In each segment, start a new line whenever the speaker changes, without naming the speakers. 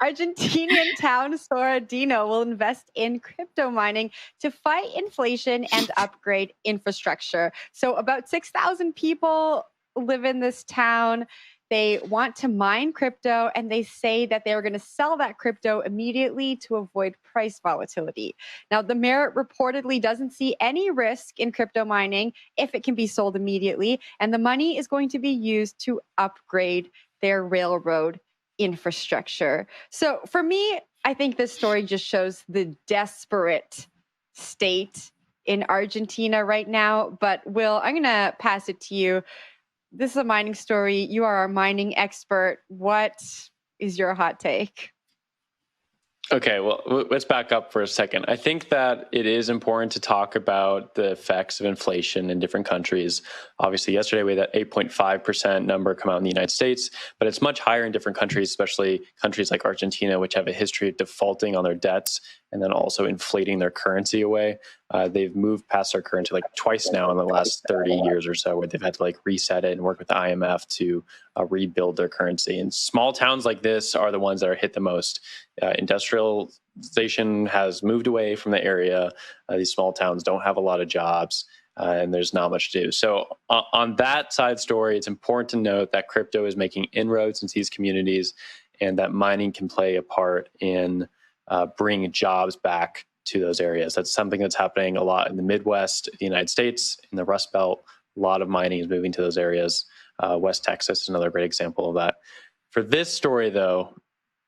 Argentinian town Sorradino will invest in crypto mining to fight inflation and upgrade infrastructure. So about 6,000 people live in this town. They want to mine crypto, and they say that they're going to sell that crypto immediately to avoid price volatility. Now, the mayor reportedly doesn't see any risk in crypto mining if it can be sold immediately, and the money is going to be used to upgrade their railroad infrastructure. So for me, I think this story just shows the desperate state in Argentina right now. But Will, I'm going to pass it to you. This is a mining story. You are our mining expert. What is your hot take?
Okay, well, let's back up for a second. I think that it is important to talk about the effects of inflation in different countries. Obviously, yesterday we had that 8.5% number come out in the United States, but it's much higher in different countries, especially countries like Argentina, which have a history of defaulting on their debts and then also inflating their currency away. They've moved past their currency like twice now in the last 30 years or so, where they've had to like reset it and work with the IMF to rebuild their currency. And small towns like this are the ones that are hit the most. Industrialization has moved away from the area. These small towns don't have a lot of jobs, and there's not much to do. So on that side story, it's important to note that crypto is making inroads into these communities, and that mining can play a part in bringing jobs back to those areas. That's something that's happening a lot in the Midwest, the United States, in the Rust Belt. A lot of mining is moving to those areas. West Texas is another great example of that. For this story, though,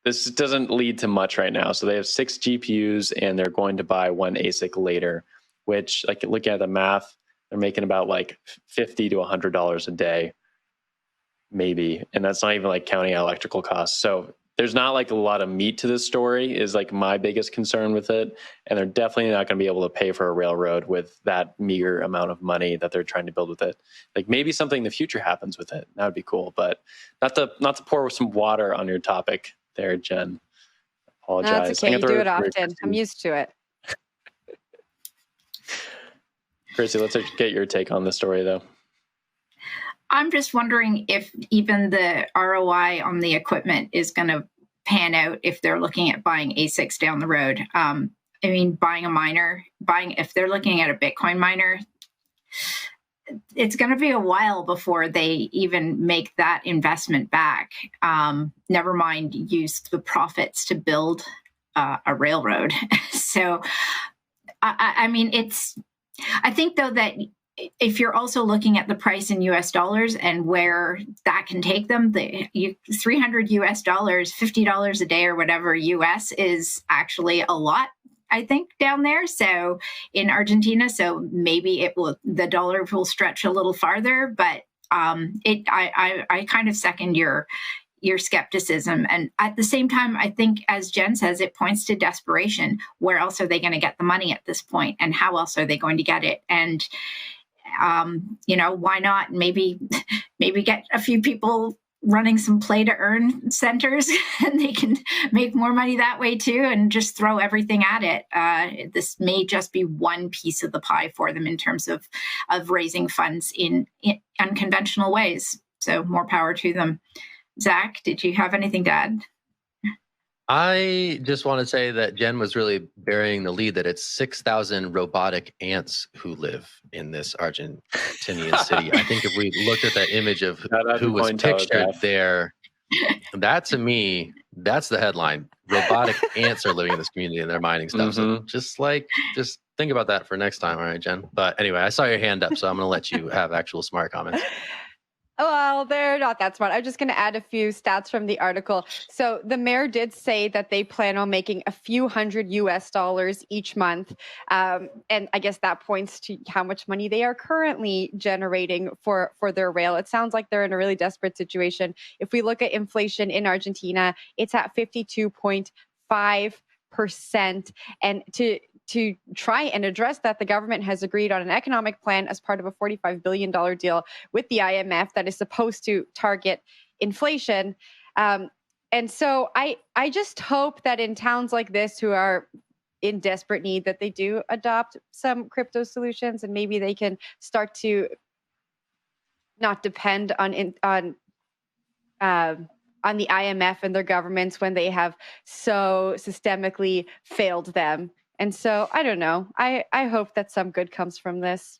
this doesn't lead to much right now. So they have 6 GPUs, and they're going to buy 1 ASIC later, which, like, looking at the math, they're making about like $50 to $100 a day, maybe. And that's not even like counting electrical costs. So there's not like a lot of meat to this story is like my biggest concern with it. And they're definitely not going to be able to pay for a railroad with that meager amount of money that they're trying to build with it. Like maybe something in the future happens with it. That would be cool, but not to pour some water on your topic there, Jen. Apologize.
No, that's okay. You do it often. I'm used to it.
Chrissy, let's get your take on the story, though.
I'm just wondering if even the ROI on the equipment is going to pan out if they're looking at buying ASICs down the road. I mean, buying a miner, if they're looking at a Bitcoin miner, it's going to be a while before they even make that investment back. Never mind use the profits to build a railroad. So, I mean, I think, though, that if you're also looking at the price in US dollars and where that can take them, $300 US, $50 a day or whatever US is actually a lot, I think, down there. So in Argentina, so maybe the dollar will stretch a little farther, but I kind of second your skepticism. And at the same time, I think, as Jen says, it points to desperation. Where else are they going to get the money at this point? And how else are they going to get it? And, why not maybe get a few people running some play to earn centers and they can make more money that way too, and just throw everything at it. This may just be one piece of the pie for them in terms of raising funds in unconventional ways. So more power to them. Zach, did you have anything to add?
I just want to say that Jen was really burying the lead that it's 6,000 robotic ants who live in this Argentinian city. I think if we looked at that image of who was pictured there, that to me, that's the headline. Robotic ants are living in this community and they're mining stuff.
Mm-hmm.
So just think about that for next time. All right, Jen. But anyway, I saw your hand up, so I'm going to let you have actual smart comments.
Well, they're not that smart. I'm just going to add a few stats from the article. So the mayor did say that they plan on making a few $100 US each month. And I guess that points to how much money they are currently generating for their rail. It sounds like they're in a really desperate situation. If we look at inflation in Argentina, it's at 52.5%. And to try and address that, the government has agreed on an economic plan as part of a $45 billion deal with the IMF that is supposed to target inflation. And so I just hope that in towns like this who are in desperate need, that they do adopt some crypto solutions, and maybe they can start to not depend on on the IMF and their governments when they have so systemically failed them. And so I don't know. I hope that some good comes from this.